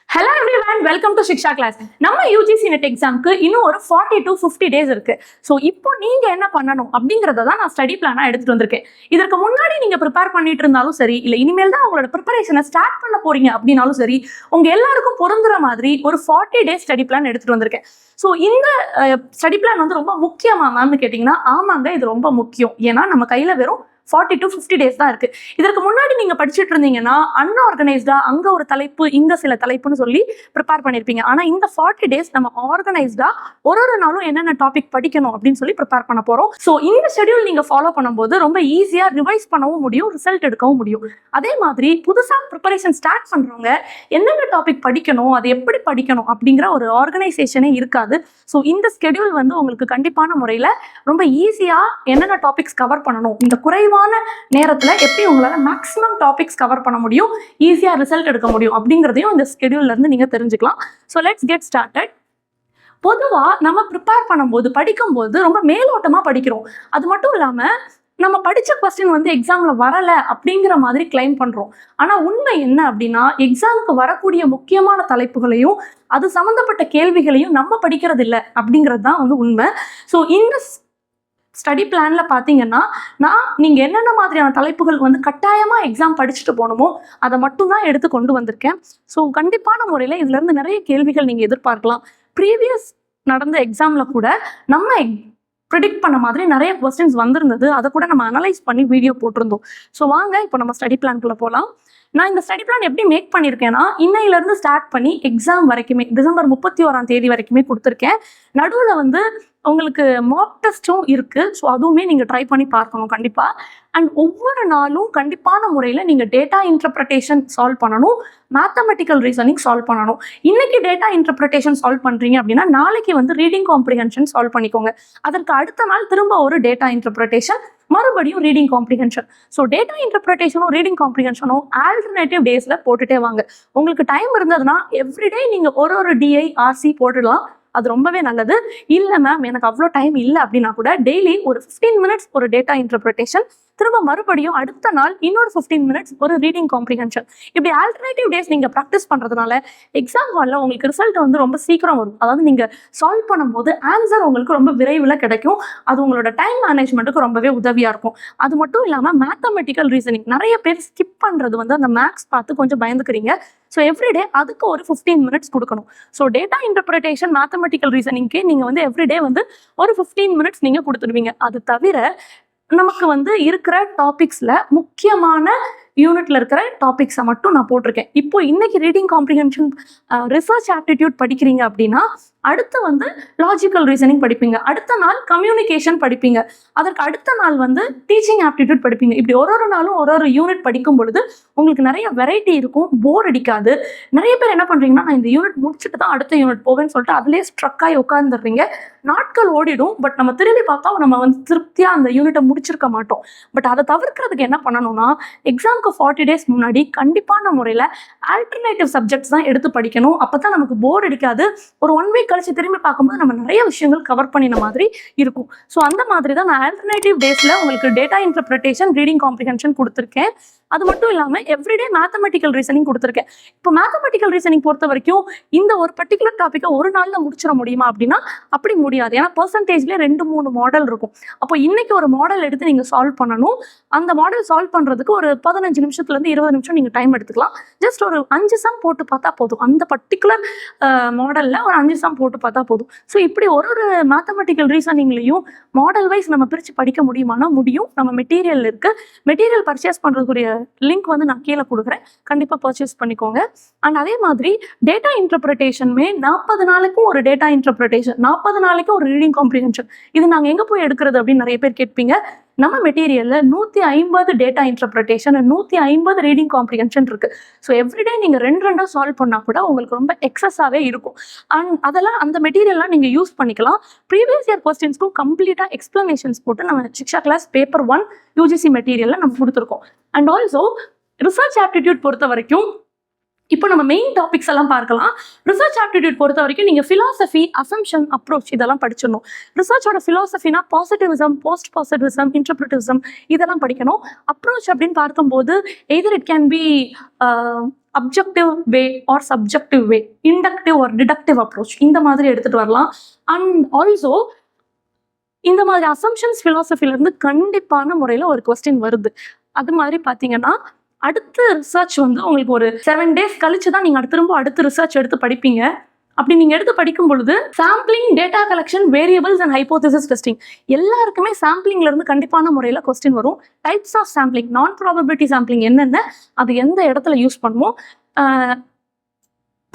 Hello everyone, welcome to Shiksha class. நம்ம UGC NET எக்ஸாம்க்கு இன்னும் ஒரு 40 to 50 days இருக்கு. ஸோ இப்போ நீங்க என்ன பண்ணணும் அப்படிங்கறத தான் நான் ஸ்டடி பிளானா எடுத்துட்டு வந்திருக்கேன். இதற்கு முன்னாடி நீங்க ப்ரிப்பேர் பண்ணிட்டு இருந்தாலும் சரி, இல்ல இனிமேல் தான் உங்களோட ப்ரிப்பரேஷனை ஸ்டார்ட் பண்ண போறீங்க அப்படின்னாலும் சரி, உங்க எல்லாருக்கும் பொருந்துற மாதிரி ஒரு 40 days ஸ்டடி பிளான் எடுத்துட்டு வந்திருக்கேன். ஸோ இந்த ஸ்டடி பிளான் வந்து ரொம்ப முக்கியமா மேம்னு கேட்டீங்கன்னா, ஆமாங்க இது ரொம்ப முக்கியம். ஏன்னா நம்ம கையில வெறும் 40 to 50 days தான் இருக்கு. இதற்கு முன்னாடி நீங்க படிச்சுட்டு இருந்தீங்கன்னா அன்ஆர்கனைஸ்டா அங்க ஒரு தலைப்பு இங்க சில தலைப்புன்னு சொல்லி ப்ரிப்பேர் பண்ணிருப்பீங்க. ஆனா இந்த 40 days நம்ம ஆர்கனைஸ்டா ஒரு நாளும் என்னென்ன டாபிக் படிக்கணும் அப்படின்னு சொல்லி ப்ரிப்பேர் பண்ண போறோம். ஸோ இந்த ஷெட்யூல் நீங்க ஃபாலோ பண்ணும்போது ரொம்ப ஈஸியா ரிவைஸ் பண்ணவும் முடியும், ரிசல்ட் எடுக்கவும் முடியும். அதே மாதிரி புதுசா ப்ரிப்பரேஷன் ஸ்டார்ட் பண்றவங்க என்னென்ன டாபிக் படிக்கணும், அது எப்படி படிக்கணும் அப்படிங்கிற ஒரு ஆர்கனைசேஷனே இருக்காது. ஸோ இந்த ஸ்கெடியூல் வந்து உங்களுக்கு கண்டிப்பான முறையில ரொம்ப ஈஸியா என்னென்ன டாபிக்ஸ் கவர் பண்ணணும், இந்த குறைவான நேரத்துல எப்படி உங்களால மேக்ஸிமம் டாபிக்ஸ் கவர் பண்ண முடியும், ஈஸியா ரிசல்ட் எடுக்க முடியும் அப்படிங்கிறதையும் இந்த ஸ்கெடியூல்ல இருந்து நீங்க தெரிஞ்சுக்கலாம். So let's get started. பொதுவா நம்ம ப்ரிப்பேர் பண்ணும்போது படிக்கும்போது ரொம்ப மேலோட்டமா படிக்கிறோம். அது மட்டும் இல்லாம நம்ம படிச்ச கொஸ்டின் வந்து எக்ஸாம்ல வரல அப்படிங்கிற மாதிரி கிளைம் பண்றோம். ஆனா உண்மை என்ன அப்படின்னா, எக்ஸாமுக்கு வரக்கூடிய முக்கியமான தலைப்புகளையும் அது சம்பந்தப்பட்ட கேள்விகளையும் நம்ம படிக்கிறது இல்லை அப்படிங்கிறது தான் வந்து உண்மை. ஸோ இந்த ஸ்டடி பிளான்ல பாத்தீங்கன்னா, நீங்க என்னென்ன மாதிரியான தலைப்புகள் வந்து கட்டாயமா எக்ஸாம் படிச்சுட்டு போகணுமோ அதை மட்டும் தான் எடுத்து கொண்டு வந்திருக்கேன். ஸோ கண்டிப்பான முறையில இதுல இருந்து நிறைய கேள்விகள் நீங்க எதிர்பார்க்கலாம். ப்ரீவியஸ் நடந்த எக்ஸாம்ல கூட நம்ம ப்ரிடிக்ட் பண்ண மாதிரி நிறைய கொஸ்டின்ஸ் வந்திருந்தது. அதை கூட நம்ம அனலைஸ் பண்ணி வீடியோ போட்டிருந்தோம். ஸோ வாங்க இப்போ நம்ம ஸ்டடி பிளான்குள்ள போகலாம். நான் இந்த ஸ்டடி பிளான் எப்படி மேக் பண்ணியிருக்கேன்னா, இன்னையிலேருந்து ஸ்டார்ட் பண்ணி எக்ஸாம் வரைக்குமே டிசம்பர் 31 வரைக்குமே கொடுத்துருக்கேன். நடுவில் வந்து உங்களுக்கு மாக் டெஸ்ட்டும் இருக்கு. ஸோ அதுவுமே நீங்கள் ட்ரை பண்ணி பார்க்கணும் கண்டிப்பாக. அண்ட் ஒவ்வொரு நாளும் கண்டிப்பான முறையில் நீங்கள் டேட்டா இன்டர்பிரட்டேஷன் சால்வ் பண்ணணும், மேத்தமெட்டிக்கல் ரீசனிங் சால்வ் பண்ணணும். இன்னைக்கு டேட்டா இன்டர்பிரட்டேஷன் சால்வ் பண்ணுறீங்க அப்படின்னா நாளைக்கு வந்து ரீடிங் காம்ப்ரிஹென்ஷன் சால்வ் பண்ணிக்கோங்க. அதற்கு அடுத்த நாள் திரும்ப ஒரு டேட்டா இன்டர்பிரட்டேஷன், மறுபடியும் ரீடிங் காம்ப்ரிஹென்ஷன். ஸோ டேட்டா இன்டர்பிரட்டேஷனும் ரீடிங் காம்ப்ரிஹென்ஷனும் ஆல்டர்னேட்டிவ் டேஸில் போட்டுட்டே வாங்க. உங்களுக்கு டைம் இருந்ததுன்னா எவ்ரிடே நீங்கள் ஒரு டிஐ ஆர்சி போட்டுடலாம். அது ரொம்பவே நல்லது. இல்லை மேம் எனக்கு அவ்வளோ டைம் இல்லை அப்படின்னா கூட டெய்லி ஒரு 15 minutes ஒரு டேட்டா இன்டர்பிரட்டேஷன், திரும்ப மறுபடியும் அடுத்த நாள் இன்னொரு 15 minutes ஒரு ரீடிங் காம்ப்ரிஹென்ஷன். இப்படி ஆல்டர்னேட்டிவ் டேஸ் நீங்கள் ப்ராக்டிஸ் பண்ணுறதுனால எக்ஸாம் ஹாலில் உங்களுக்கு ரிசல்ட் வந்து ரொம்ப சீக்கிரம் வரும். அதாவது நீங்கள் சால்வ் பண்ணும்போது ஆன்சர் உங்களுக்கு ரொம்ப விரைவில் கிடைக்கும். அது உங்களோட டைம் மேனேஜ்மெண்ட்டுக்கு ரொம்பவே உதவியாக இருக்கும். அது மட்டும் இல்லாமல் மேத்தமெட்டிக்கல் ரீசனிங் நிறைய பேர் ஸ்கிப் பண்ணுறது வந்து அந்த மேக்ஸ் பார்த்து கொஞ்சம் பயந்துக்கிறீங்க. ஸோ எவ்ரிடே அதுக்கு ஒரு 15 minutes கொடுக்கணும். ஸோ டேட்டா இன்டர்பிரட்டேஷன், மேத்தமெட்டிக்கல் ரீசனிங்க்கு நீங்கள் வந்து எவ்ரிடே வந்து ஒரு 15 minutes நீங்கள் கொடுத்துடுவீங்க. அது தவிர நமக்கு வந்து இருக்கிற டாபிக்ஸ்ல முக்கியமான யூனிட்ல இருக்கிற டாபிக்ஸை மட்டும் நான் போட்டிருக்கேன். இப்போ இன்னைக்கு ரீடிங் காம்ப்ரிஹென்ஷன், ரிசர்ச் ஆப்டிடியூட் படிக்கிறீங்க அப்படின்னா அடுத்து வந்து லாஜிக்கல் ரீசனிங் படிப்பீங்க, அடுத்த நாள் கம்யூனிகேஷன் படிப்பீங்க, அதற்கு அடுத்த நாள் வந்து டீச்சிங் ஆப்டிடியூட் படிப்பீங்க. இப்படி ஒரு நாளும் ஒரு யூனிட் படிக்கும் பொழுது உங்களுக்கு நிறைய வெரைட்டி இருக்கும், போர் அடிக்காது. நிறைய பேர் என்ன பண்றீங்கன்னா, நான் இந்த யூனிட் முடிச்சுட்டு தான் அடுத்த யூனிட் போவேன்னு சொல்லிட்டு அதுலேயே ஸ்ட்ரக் ஆகி உட்காந்துடுறீங்க. நாட்கள் ஓடிடும், பட் நம்ம திரும்பி பார்த்தா நம்ம வந்து திருப்தியா அந்த யூனிட்டை முடிச்சிருக்க மாட்டோம். பட் அதை தவிர்க்கிறதுக்கு என்ன பண்ணணும்னா, எக்ஸாமுக்கு 40 days முன்னாடி கண்டிப்பான முறையில் ஆல்டர்னேட்டிவ் சப்ஜெக்ட்ஸ் தான் எடுத்து படிக்கணும். அப்பதான் நமக்கு போர் அடிக்காது. ஒரு 1 week கழிச்சு திரும்பி பார்க்கும்போது நம்ம நிறைய விஷயங்கள் கவர் பண்ணின மாதிரி இருக்கும். ஸோ அந்த மாதிரி தான் நான் ஆல்டர்னேட்டிவ் டேஸ்ல உங்களுக்கு டேட்டா இன்டர்பிரட்டேஷன், ரீடிங் காம்ப்ரிஹென்ஷன் கொடுத்துருக்கேன். அது மட்டும் இல்லாமல் எவ்ரிடே மேத்தமெட்டிக்கல் ரீசனிங் கொடுத்துருக்கேன். இப்போ மேத்தமெட்டிக்கல் ரீசனிங் பொறுத்த வரைக்கும் இந்த ஒரு பர்டிகுலர் டாப்பிக்கை ஒரு நாளில் முடிச்சிட முடியுமா அப்படின்னா அப்படி முடியாது. ஏன்னா பர்சன்டேஜ்லேயே 2-3 மாடல் இருக்கும். அப்போ இன்னைக்கு ஒரு மாடல் எடுத்து நீங்கள் சால்வ் பண்ணணும். அந்த மாடல் சால்வ் பண்ணுறதுக்கு ஒரு 15 நிமிஷத்துலேருந்து 20 நிமிஷம் நீங்கள் டைம் எடுத்துக்கலாம். ஜஸ்ட் ஒரு 5 சம் போட்டு பார்த்தா போதும். அந்த பர்டிகுலர் மாடலில் ஒரு 5 சம் போட்டு பார்த்தா போதும். ஸோ இப்படி ஒரு மேத்தமெட்டிக்கல் ரீசனிங்லையும் மாடல் வைஸ் நம்ம பிரித்து படிக்க முடியுமானா முடியும். நம்ம மெட்டீரியல் இருக்கு, மெட்டீரியல் பர்ச்சேஸ் பண்ணுறதுக்குரிய லிங்க் வந்து நான் கீழே கொடுக்குறேன், கண்டிப்பாக பர்ச்சேஸ் பண்ணிக்கோங்க. அண்ட் அதே மாதிரி டேட்டா இன்டர்பிரட்டேஷனுமே 40 நாளைக்கும் ஒரு டேட்டா இன்டர்பிரட்டேஷன், 40 நாளைக்கும் ஒரு ரீடிங் காம்ப்ரிஹென்ஷன். இது நாங்கள் எங்கே போய் எடுக்கிறது அப்படின்னு நிறைய பேர் கேட்பீங்க. நம்ம மெட்டீரியல்ல 150 டேட்டா இன்டர்பிரட்டேஷன், 150 ரீடிங் காம்ப்ரிஹென்ஷன் இருக்கு. ஸோ எவ்ரிடே நீங்க 2 சால்வ் பண்ணா கூட உங்களுக்கு ரொம்ப எக்ஸஸாவே இருக்கும். அண்ட் அதெல்லாம் அந்த மெட்டீரியல்லாம் நீங்க யூஸ் பண்ணிக்கலாம். ப்ரீவியஸ் இயர் கொஸ்டின்ஸ்க்கும் கம்ப்ளீட்டா எக்ஸ்பிளனேஷன்ஸ் போட்டு நம்ம சிக்ஷா கிளாஸ் பேப்பர் 1 UGC மெட்டீரியல்ல நம்ம கொடுத்துருக்கோம். அண்ட் ஆல்சோ ரிசர்ச் ஆப்டிடியூட் பொறுத்த வரைக்கும் இப்போ நம்ம மெயின் டாபிக்ஸ் எல்லாம் பார்க்கலாம். ரிசர்ச் ஆப்டிடியூட் பொறுத்த வரைக்கும் நீங்கள் ஃபிலாசபி, அசம்ஷன், அப்ரோச் இதெல்லாம் படிச்சிடணும். ரிசர்ச்சோட ஃபிலாசபினா பாசிட்டிவிசம், போஸ்ட் பாசிட்டிவிசம், இன்டர்பிரிட்டிவிசம் இதெல்லாம் படிக்கணும். அப்ரோச் அப்படின்னு பார்க்கும்போது either it can be objective way or subjective way, inductive or deductive approach, இந்த மாதிரி எடுத்துட்டு வரலாம். அண்ட் ஆல்சோ இந்த மாதிரி அசம்ஷன்ஸ் ஃபிலாசபிலிருந்து கண்டிப்பான முறையில் ஒரு கொஸ்டின் வருது. அது மாதிரி பார்த்தீங்கன்னா அடுத்த ரிசர்ச் வந்து உங்களுக்கு ஒரு 7 days கழிச்சு தான் நீங்கள் திரும்ப அடுத்த ரிசர்ச் எடுத்து படிப்பீங்க. அப்படி நீங்கள் எடுத்து படிக்கும் பொழுது sampling, data collection, variables and hypothesis testing எல்லாருக்குமே சாம்பிளிங்ல இருந்து கண்டிப்பான முறையில் கொஸ்டின் வரும். டைப்ஸ் ஆஃப் சாம்பிளிங், நான் ப்ராபபிலிட்டி சாம்பிளிங் என்னென்ன, அது எந்த இடத்துல யூஸ் பண்ணுவோம்,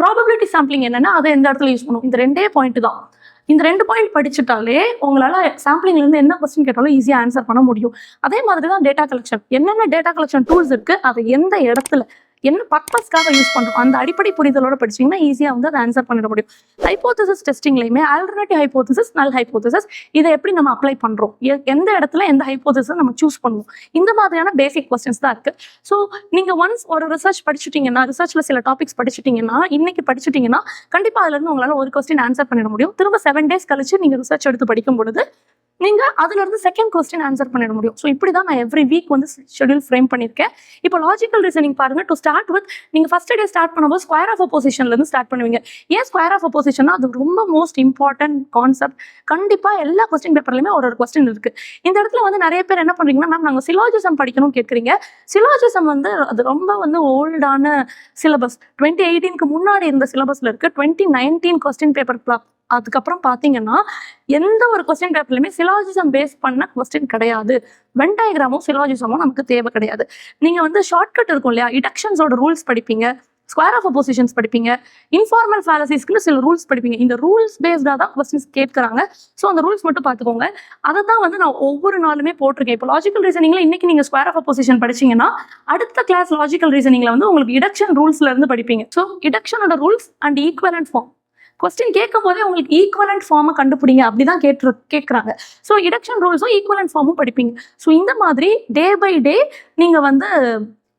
ப்ராபபிலிட்டி சாம்பிளிங் என்னென்ன, அதை எந்த இடத்துல யூஸ் பண்ணுவோம். இந்த 2 பாயிண்ட் தான். இந்த 2 பாயிண்ட் படிச்சுட்டாலே உங்களால் சாம்பிளிங்லேருந்து என்ன கொஸ்டின் கேட்டாலும் ஈஸியாக ஆன்சர் பண்ண முடியும். அதே மாதிரி தான் டேட்டா கலெக்ஷன், என்னென்ன டேட்டா கலெக்ஷன் டூல்ஸ் இருக்குது, அதை எந்த இடத்துல என்ன பர்பஸ்க்காக யூஸ் பண்ணுறோம், அந்த அடிப்படை புரிதலோட படிச்சிங்கன்னா ஈஸியாக வந்து அதை ஆன்சர் பண்ணிட முடியும். ஹைப்போதசிஸ் டெஸ்டிங்லையுமே ஆல்டர்னேட்டிவ் ஹைப்போதசிஸ், நல் ஹைப்போதசிஸ், இதை எப்படி நம்ம அப்ளை பண்ணுறோம், எந்த இடத்துல எந்த ஹைப்போதசிஸை நம்ம சூஸ் பண்ணுவோம், இந்த மாதிரியான பேசிக் கொஸ்டின்ஸ் தான் இருக்குது. ஸோ நீங்கள் ஒன்ஸ் ஒரு ரிசர்ச் படிச்சுட்டீங்கன்னா, ரிசர்ச்சில் சில டாபிக்ஸ் படிச்சுட்டீங்கன்னா, இன்னைக்கு படிச்சுட்டீங்கன்னா கண்டிப்பாக அதுலேருந்து உங்களால் ஒரு கொஸ்டின் ஆன்சர் பண்ணிட முடியும். திரும்ப 7 days கழிச்சு நீங்கள் ரிசர்ச் எடுத்து படிக்கும் பொழுது நீங்கள் அதுலேருந்து செகண்ட் கொஸ்டின் ஆன்சர் பண்ணிட முடியும். ஸோ இப்படி தான் நான் எவ்ரி வீக் வந்து ஷெடியூல் ஃப்ரேம் பண்ணியிருக்கேன். இப்போ லாஜிக்கல் ரீசனிங் பாருங்கள். டு ஸ்டார்ட் வித் நீங்கள் ஃபர்ஸ்ட் டே ஸ்டார்ட் பண்ணும்போது ஸ்கொயர் ஆஃப் அப்போசிஷன்லேருந்து ஸ்டார்ட் பண்ணுவீங்க. ஏன் ஸ்கொயர் ஆஃப் அப்போசிஷன்னா அது ரொம்ப மோஸ்ட் இம்பார்ட்டன்ட் கான்செப்ட். கண்டிப்பாக எல்லா கொஸ்டின் பேப்பர்லையுமே ஒரு கொஸ்டின் இருக்குது. இந்த இடத்துல வந்து நிறைய பேர் என்ன பண்ணுறீங்கன்னா, மேம் நாங்கள் சிலாஜிசம் படிக்கணும்னு கேட்குறீங்க. சிலாஜிசம் வந்து அது ரொம்ப வந்து ஓல்டான சிலபஸ், 2018க்கு முன்னாடி இருந்த சிலபஸில் இருக்குது. 2019 கொஸ்டின் பேப்பர் அதுக்கப்புறம் பார்த்தீங்கன்னா எந்த ஒரு கொஸ்டின் பேப்பர்லையுமே சிலாஜிசம் பேஸ் பண்ண கொஸ்டின் கிடையாது. வென் டயக்ராமும் சிலாஜிசமும் நமக்கு தேவை கிடையாது. நீங்கள் வந்து ஷார்ட்கட் இருக்கும் இல்லையா, டிடக்ஷன்ஸோட ரூல்ஸ் படிப்பீங்க, ஸ்கொயர் ஆஃப் அப்போசிஷன்ஸ் படிப்பீங்க, இன்ஃபார்மல் ஃபேலசிஸ்க்குன்னு சில ரூல்ஸ் படிப்பீங்க. இந்த ரூல்ஸ் பேஸ்டாக தான் கொஸ்டின்ஸ் கேட்குறாங்க. ஸோ அந்த ரூல்ஸ் மட்டும் பார்த்துக்கோங்க. அதை தான் வந்து நான் ஒவ்வொரு நாளுமே போட்டிருக்கேன். இப்போ லாஜிக்கல் ரீசனிங்ல இன்னைக்கு நீங்கள் ஸ்கொயர் ஆஃப் அப்போசிஷன் படிச்சீங்கன்னா அடுத்த கிளாஸ் லாஜிக்கல் ரீசனிங்ல வந்து உங்களுக்கு டிடக்ஷன் ரூல்ஸ்ல இருந்து படிப்பீங்க. ஸோ டிடக்ஷனோட rules and equivalent form question கேட்கும் போதே உங்களுக்கு ஈக்குவலன்ட் ஃபார்மை கண்டுபிடிங்க அப்படிதான் கேட்குறாங்க. ஸோ டிடக்ஷன் ரூல்ஸும் ஈக்குவலன்ட் ஃபார்மும் படிப்பீங்க. ஸோ இந்த மாதிரி டே பை டே நீங்கள் வந்து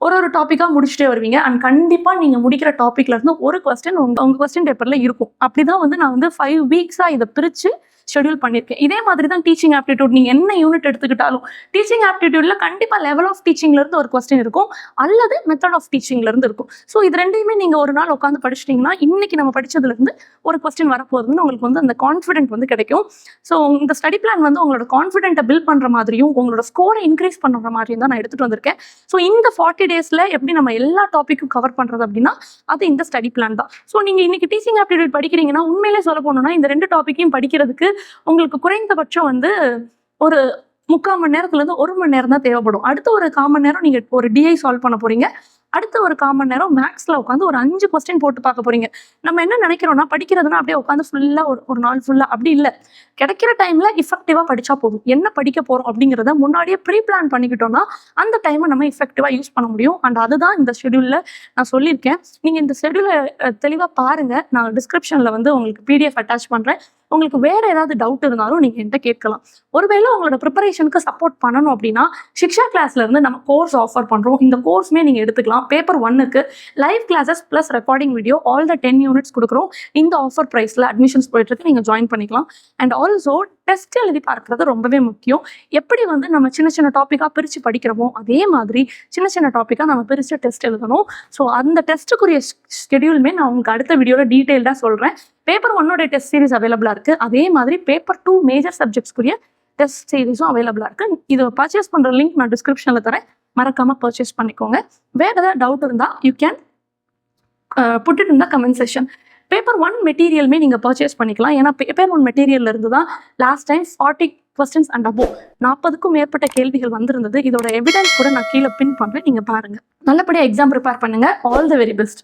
ஒரு டாப்பிக்காக முடிச்சுட்டே வருவீங்க. அண்ட் கண்டிப்பாக நீங்கள் முடிக்கிற டாப்பிக்ல இருந்து ஒரு கொஸ்டின் உங்கள் கொஸ்டின் பேப்பரில் இருக்கும். அப்படிதான் வந்து நான் வந்து 5 வீக்ஸாக இதை பிரித்து ஷெடியூல் பண்ணியிருக்கேன். இதே மாதிரி தான் டீச்சிங் ஆப்டிடியூட். நீங்கள் என்ன யூனிட் எடுத்துக்கிட்டாலும் டீச்சிங் ஆப்டிடியூட்ல கண்டிப்பாக லெவல் ஆஃப் டீச்சிங்லேருந்து ஒரு கொஸ்டின் இருக்கும், அல்லது மெத்தட் ஆஃப் டீச்சிங்லேருந்து இருக்கும். ஸோ இது ரெண்டையுமே நீங்கள் ஒரு நாள் உட்காந்து படிச்சிட்டிங்கன்னா இன்னைக்கு நம்ம படிச்சதுலேருந்து ஒரு கொஸ்டின் வரப்போகுதுன்னு உங்களுக்கு வந்து அந்த கான்ஃபிடென்ட் வந்து கிடைக்கும். ஸோ இந்த ஸ்டடி பிளான் வந்து உங்களோட கான்ஃபிடென்ட்டை பில்ட் பண்ணுற மாதிரியும் உங்களோட ஸ்கோரை இன்க்ரீஸ் பண்ணுற மாதிரியும் தான் நான் எடுத்துகிட்டு வந்திருக்கேன். ஸோ இந்த 40 daysல எப்படி நம்ம எல்லா டாப்பிக்கும் கவர் பண்ணுறது அப்படின்னா அது இந்த ஸ்டடி பிளான் தான். ஸோ நீங்கள் இன்னைக்கு டீச்சிங் ஆப்டிடியூட் படிக்கிறீங்கன்னா உண்மையிலே சொல்ல போனோம்னா இந்த 2 டாப்பிக்கையும் படிக்கிறதுக்கு உங்களுக்கு குறைந்தபட்சம் வந்து ஒரு 3/4 மணி நேரத்துலேருந்து 1 மணி நேரம் தான் தேவைப்படும். அடுத்த ஒரு 1/4 மணி நேரம் நீங்கள் ஒரு டிஐ சால்வ் பண்ண போறீங்க. அடுத்த ஒரு 1/4 மணி நேரம் மேக்ஸில் உட்காந்து ஒரு 5 கொஸ்டின் போட்டு பார்க்க போறீங்க. நம்ம என்ன நினைக்கிறோம்னா படிக்கிறதுனா அப்படியே உட்காந்து ஃபுல்லாக ஒரு நாள் ஃபுல்லாக அப்படி இல்லை. கிடைக்கிற டைம்ல இஃபெக்டிவாக படிச்சா போதும். என்ன படிக்க போறோம் அப்படிங்கிறத முன்னாடியே ப்ரீ பிளான் பண்ணிக்கிட்டோம்னா அந்த டைமை நம்ம இஃபெக்டிவாக யூஸ் பண்ண முடியும். அண்ட் அதுதான் இந்த ஷெடியூலில் நான் சொல்லியிருக்கேன். நீங்கள் இந்த ஷெடியூலை தெளிவாக பாருங்க. நான் டிஸ்கிரிப்ஷனில் வந்து உங்களுக்கு PDF அட்டாச் பண்ணுறேன். உங்களுக்கு வேற ஏதாவது டவுட் இருந்தாலும் நீங்கள் என்கிட்ட கேட்கலாம். ஒருவேளை உங்களோட ப்ரிப்பரேஷனுக்கு சப்போர்ட் பண்ணணும் அப்படின்னா சிக்ஷா கிளாஸ்ல இருந்து நம்ம கோர்ஸ் ஆஃபர் பண்ணுறோம். இந்த கோர்ஸ்மே நீங்கள் எடுத்துக்கலாம். பேப்பர் 1க்கு live classes plus recording video all the 10 units கொடுக்குறோம். இந்த ஆஃபர் ப்ரைஸில் அட்மிஷன்ஸ் போயிட்டு இருக்கு. நீங்கள் ஜாயின் பண்ணிக்கலாம். அண்ட் ஆல்சோ டெஸ்ட் எழுதி பார்க்கறது ரொம்பவே முக்கியம். எப்படி வந்து நம்ம சின்ன சின்ன டாப்பிக்காக பிரித்து படிக்கிறோமோ அதே மாதிரி சின்ன சின்ன டாப்பிக்காக நம்ம பிரித்து டெஸ்ட் எழுதணும். ஸோ அந்த டெஸ்ட்டுக்குரிய ஸ்கெடியூலுமே நான் உங்களுக்கு அடுத்த வீடியோவில் டீட்டெயில்டாக சொல்கிறேன். பேப்பர் 1 டெஸ்ட் சீரிஸ் அவைலபிளாக இருக்குது. அதே மாதிரி பேப்பர் 2 மேஜர் சப்ஜெக்ட்ஸ்க்குரிய டெஸ்ட் சீரிஸும் அவைலபிளாக இருக்குது. இதை பர்ச்சேஸ் பண்ணுற லிங்க் நான் டிஸ்கிரிப்ஷனில் தரேன். மறக்காமல் பர்ச்சேஸ் பண்ணிக்கோங்க. வேறு ஏதாவது டவுட் இருந்தால் you can put it in the comment section. Paper 1 மெட்டீரியலுமே நீங்கள் பர்ச்சேஸ் பண்ணிக்கலாம். ஏன்னா பேப்பர் 1 மெட்டீரியல்ல இருந்து தான் last time 40 questions and above 40க்கும் மேற்பட்ட கேள்விகள் வந்திருந்தது. இதோட எவிடன்ஸ் கூட நான் கீழே பின் பண்ணுறேன். நீங்கள் பாருங்கள். நல்லபடியாக எக்ஸாம் ப்ரிப்பேர் பண்ணுங்கள். All the very best.